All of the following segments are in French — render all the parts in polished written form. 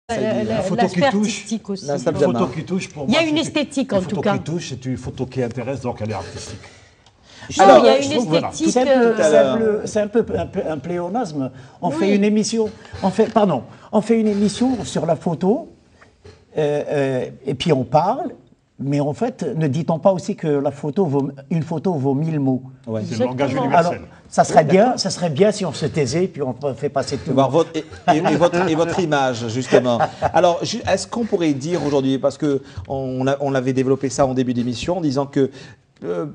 l'aspect artistique aussi. Une photo qui touche, pour moi, il y a une esthétique en tout cas. Une photo qui touche, c'est une photo qui intéresse, donc elle est artistique. Alors, il y a une esthétique. C'est un peu un pléonasme. On fait une émission. On fait une émission sur la photo, et puis on parle. Mais en fait, ne dit-on pas aussi que une photo vaut 1000 mots? C'est le langage universel. Alors, ça serait bien si on se taisait, puis on fait passer tout. Et votre image, justement. Alors, est-ce qu'on pourrait dire aujourd'hui, parce qu'on avait développé ça en début d'émission, en disant que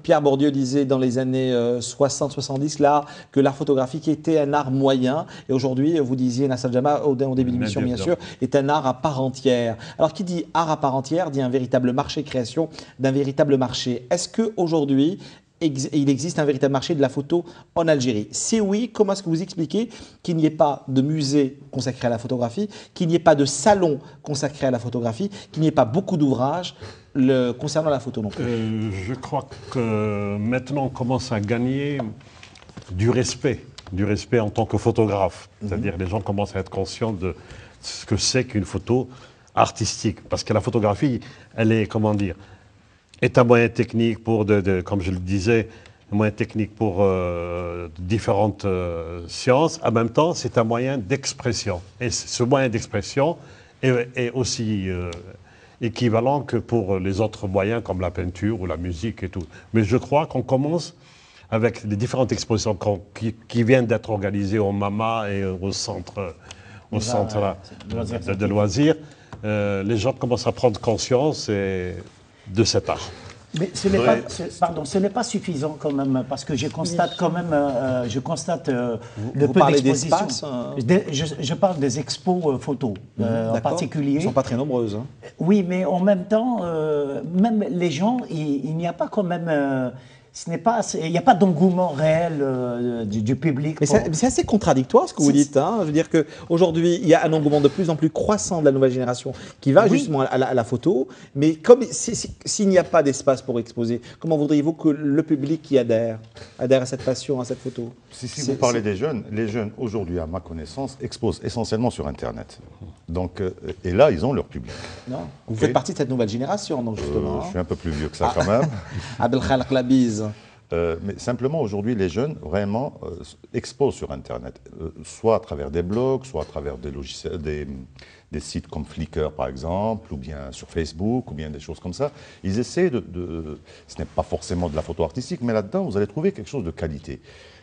Pierre Bourdieu disait dans les années 60-70 là que l'art photographique était un art moyen, et aujourd'hui vous disiez, Nassar Jama, au début de l'émission bien sûr, est un art à part entière. Alors qui dit art à part entière dit un véritable marché, création d'un véritable marché. Est-ce qu'aujourd'hui il existe un véritable marché de la photo en Algérie? Si oui, comment est-ce que vous expliquez qu'il n'y ait pas de musée consacré à la photographie, qu'il n'y ait pas de salon consacré à la photographie, qu'il n'y ait pas beaucoup d'ouvrages concernant la photo non plus? Je crois que maintenant on commence à gagner du respect en tant que photographe. C'est-à-dire les gens commencent à être conscients de ce que c'est qu'une photo artistique. Parce que la photographie, elle est, comment dire, est un moyen technique pour, comme je le disais, un moyen technique pour différentes sciences. En même temps, c'est un moyen d'expression. Et ce moyen d'expression est aussi équivalent que pour les autres moyens comme la peinture ou la musique et tout. Mais je crois qu'on commence avec les différentes expositions qui viennent d'être organisées au MAMA et au centre de loisirs. Les gens commencent à prendre conscience de cet art. Mais ce n'est pas suffisant quand même, parce que je constate quand même, le peu d'expositions. Je parle des expos photos en particulier. Elles ne sont pas très nombreuses. Hein. Oui, mais en même temps, même les gens, il n'y a pas quand même... il n'y a pas d'engouement réel du public. Mais c'est assez contradictoire ce que vous dites. Hein. Je veux dire qu'aujourd'hui, il y a un engouement de plus en plus croissant de la nouvelle génération qui va justement à la photo. Mais comme s'il n'y a pas d'espace pour exposer, comment voudriez-vous que le public qui adhère à cette passion, à cette photo? Si vous parlez des jeunes, les jeunes aujourd'hui, à ma connaissance, exposent essentiellement sur Internet. Donc, et là, ils ont leur public. Non. Vous faites partie de cette nouvelle génération, donc justement. Je suis un peu plus vieux que ça quand même. Abdelkhalak Labiz. Mais simplement, aujourd'hui, les jeunes, vraiment, exposent sur Internet, soit à travers des blogs, soit à travers des logiciels, des sites comme Flickr, par exemple, ou bien sur Facebook, ou bien des choses comme ça. Ils essaient ce n'est pas forcément de la photo artistique, mais là-dedans, vous allez trouver quelque chose de qualité.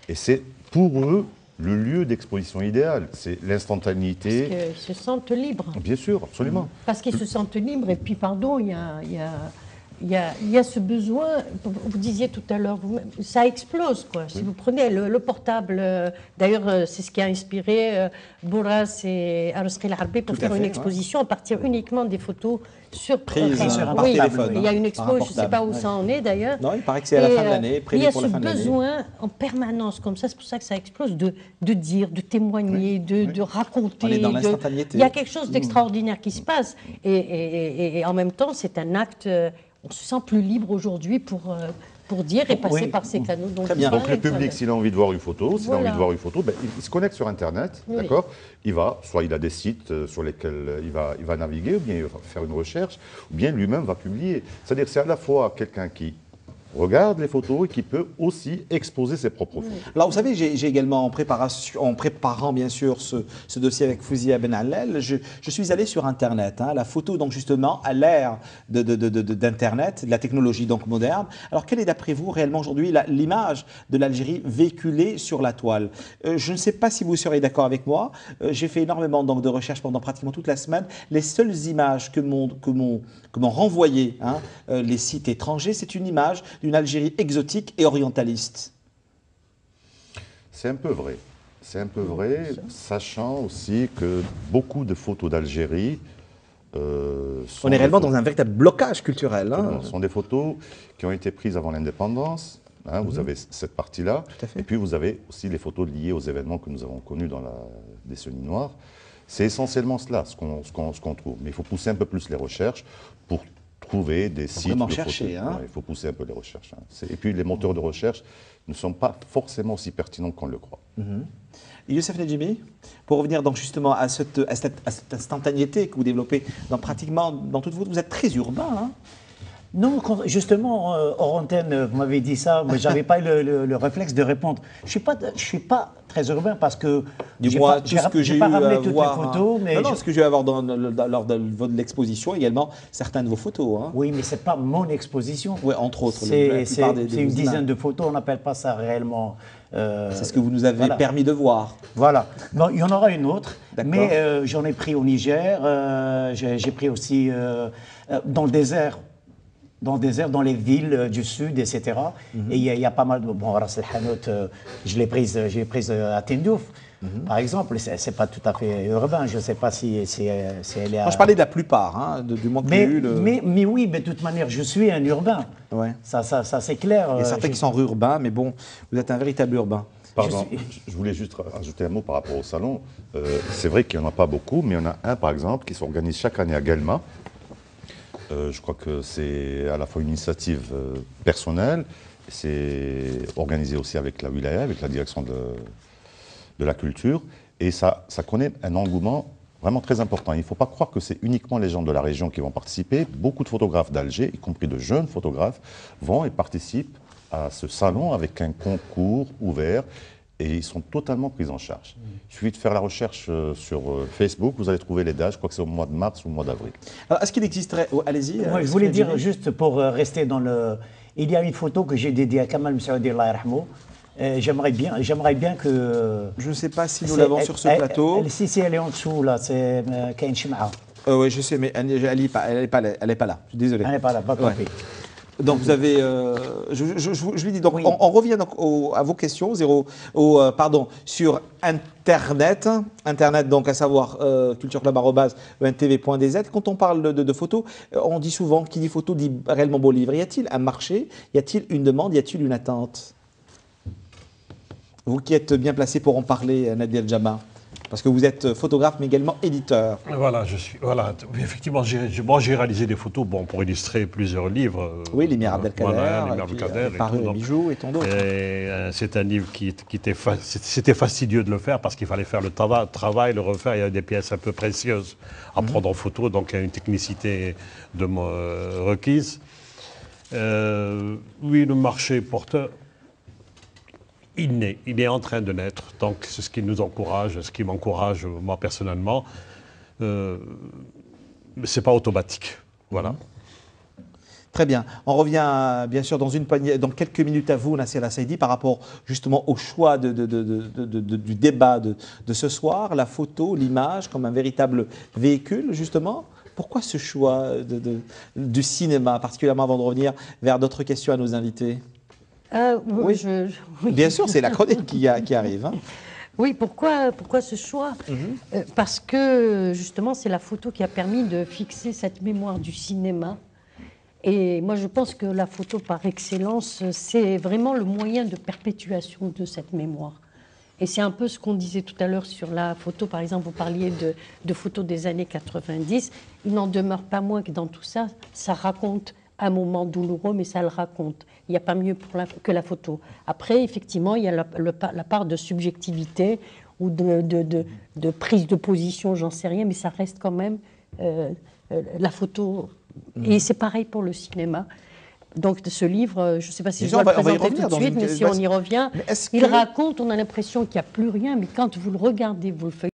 Et c'est, pour eux, le lieu d'exposition idéal. C'est l'instantanéité. Parce qu'ils se sentent libres. Bien sûr, absolument. Parce qu'ils se sentent libres, et puis, pardon, il y a ce besoin, vous disiez tout à l'heure, ça explose, quoi. Si vous prenez le portable, d'ailleurs, c'est ce qui a inspiré Bourras et Arosqi Al-Harbi pour faire une exposition à partir uniquement des photos prises par oui, téléphone. Il y a une expo, je ne sais pas où ça en est d'ailleurs. Non, il paraît que c'est à la fin de l'année, prévu pour la fin de l'année. Il y a ce besoin en permanence comme ça, c'est pour ça que ça explose, de dire, de témoigner, de raconter. On est dans l'instantanéité. Il y a quelque chose d'extraordinaire qui se passe. Et en même temps, c'est un acte... On se sent plus libre aujourd'hui pour dire et passer par ces canaux. Donc, très bien. Donc le public, s'il a envie de voir une photo, il se connecte sur Internet, d'accord. Soit il a des sites sur lesquels il va naviguer, ou bien il va faire une recherche, ou bien lui-même va publier. C'est-à-dire que c'est à la fois quelqu'un qui regarde les photos et qui peut aussi exposer ses propres photos. Alors vous savez, j'ai également, en préparant bien sûr ce dossier avec Fouzia Ben Allel, je suis allé sur Internet. Hein, la photo, donc justement, à l'ère d'Internet, de la technologie donc moderne. Alors quelle est d'après vous réellement aujourd'hui l'image de l'Algérie véhiculée sur la toile? Je ne sais pas si vous serez d'accord avec moi. J'ai fait énormément donc, de recherches pendant pratiquement toute la semaine. Les seules images que m'ont renvoyé les sites étrangers, c'est une image d'une Algérie exotique et orientaliste. C'est un peu vrai. C'est un peu vrai, sachant aussi que beaucoup de photos d'Algérie on est réellement dans un véritable blocage culturel. Hein. Ce sont des photos qui ont été prises avant l'indépendance. Hein, vous avez cette partie-là. Et puis vous avez aussi les photos liées aux événements que nous avons connus dans la décennie noire. C'est essentiellement cela, ce qu'on trouve. Mais il faut pousser un peu plus les recherches pour trouver des sites de chercher, photos. Il faut pousser un peu les recherches. Et puis les moteurs de recherche ne sont pas forcément aussi pertinents qu'on le croit. Youssef Nedjimi, pour revenir donc justement à cette instantanéité que vous développez pratiquement dans toute vous êtes très urbain. Hein. Non, justement, hors antenne, vous m'avez dit ça, mais je n'avais pas eu le réflexe de répondre. Je ne suis pas très urbain parce que du moins, tout ce que j'ai eu ramené à toutes voir, les photos. Mais non, ce que j'ai eu à voir lors de l'exposition également, certaines de vos photos. Hein. Oui, mais ce n'est pas mon exposition. Oui, entre autres. C'est une dizaine de photos, on n'appelle pas ça réellement. C'est ce que vous nous avez permis de voir. Voilà. Bon, il y en aura une autre, mais j'en ai pris au Niger, j'ai pris aussi dans le désert. Dans les villes du sud, etc. Et il y a pas mal de... Bon, Ras El Hanout, j'ai prise à Tindouf, par exemple. C'est pas tout à fait urbain. Je ne sais pas si elle est à... Moi, je parlais de la plupart, hein, du moins que j'ai eu. Mais oui, mais de toute manière, je suis un urbain. Ouais. Ça c'est clair. Il y a certains qui sont urbains, mais bon, vous êtes un véritable urbain. Pardon, je voulais juste ajouter un mot par rapport au salon. C'est vrai qu'il n'y en a pas beaucoup, mais il y en a un, par exemple, qui s'organise chaque année à Guelma. Je crois que c'est à la fois une initiative personnelle, c'est organisé aussi avec la wilaya, avec la direction de la culture, et ça connaît un engouement vraiment très important. Il ne faut pas croire que c'est uniquement les gens de la région qui vont participer. Beaucoup de photographes d'Alger, y compris de jeunes photographes, vont et participent à ce salon avec un concours ouvert. Et ils sont totalement pris en charge. Il suffit de faire la recherche sur Facebook, vous allez trouver les dates, je crois que c'est au mois de mars ou au mois d'avril. Alors, est-ce qu'il existerait... Oh, allez-y. Ouais, je voulais dire, juste pour rester dans le... Il y a une photo que j'ai dédiée à Kamal Messaoudi, Allah yarhamou. J'aimerais bien que... Je ne sais pas si nous l'avons sur ce plateau. Si, elle est en dessous, là, c'est Kain Shim'a. Oui, je sais, mais elle n'est pas là. Je suis désolé. Elle n'est pas là, pas compris. Donc vous avez, je lui dis donc, on revient donc à vos questions, sur Internet donc à savoir cultureclub@entv.dz. Quand on parle de photos, on dit souvent qui dit photo dit réellement beau livre. Y a-t-il un marché? Y a-t-il une demande? Y a-t-il une attente? Vous qui êtes bien placé pour en parler, Nadia El Jama. Parce que vous êtes photographe, mais également éditeur. Voilà, effectivement, j'ai réalisé des photos pour illustrer plusieurs livres. Oui, Limir Abdelkader, Limir Abdelkader et Bijoux et tant d'autres. C'est un livre c'était fastidieux de le faire parce qu'il fallait faire le travail, le refaire. Il y a des pièces un peu précieuses à prendre en photo, donc il y a une technicité requise. Oui, le marché porteur. Il est en train de naître, donc c'est ce qui nous encourage, ce qui m'encourage moi personnellement. Mais ce n'est pas automatique, voilà. Très bien. On revient bien sûr dans quelques minutes à vous, Nasser El-Saidi, par rapport justement au choix du débat de ce soir, la photo, l'image comme un véritable véhicule justement. Pourquoi ce choix du cinéma, particulièrement avant de revenir vers d'autres questions à nos invités? Oui. Bien sûr, c'est la chronique qui arrive. Hein. Oui, pourquoi ce choix? Parce que justement, c'est la photo qui a permis de fixer cette mémoire du cinéma. Et moi, je pense que la photo, par excellence, c'est vraiment le moyen de perpétuation de cette mémoire. Et c'est un peu ce qu'on disait tout à l'heure sur la photo. Par exemple, vous parliez de photos des années 90. Il n'en demeure pas moins que dans tout ça, ça raconte un moment douloureux, mais ça le raconte. Il n'y a pas mieux que la photo. Après, effectivement, il y a la part de subjectivité ou de prise de position, j'en sais rien, mais ça reste quand même la photo. Et c'est pareil pour le cinéma. Donc, de ce livre, je ne sais pas si je dois le présenter tout de suite, mais si on y revient, il raconte, on a l'impression qu'il n'y a plus rien, mais quand vous le regardez, vous le feuilletez,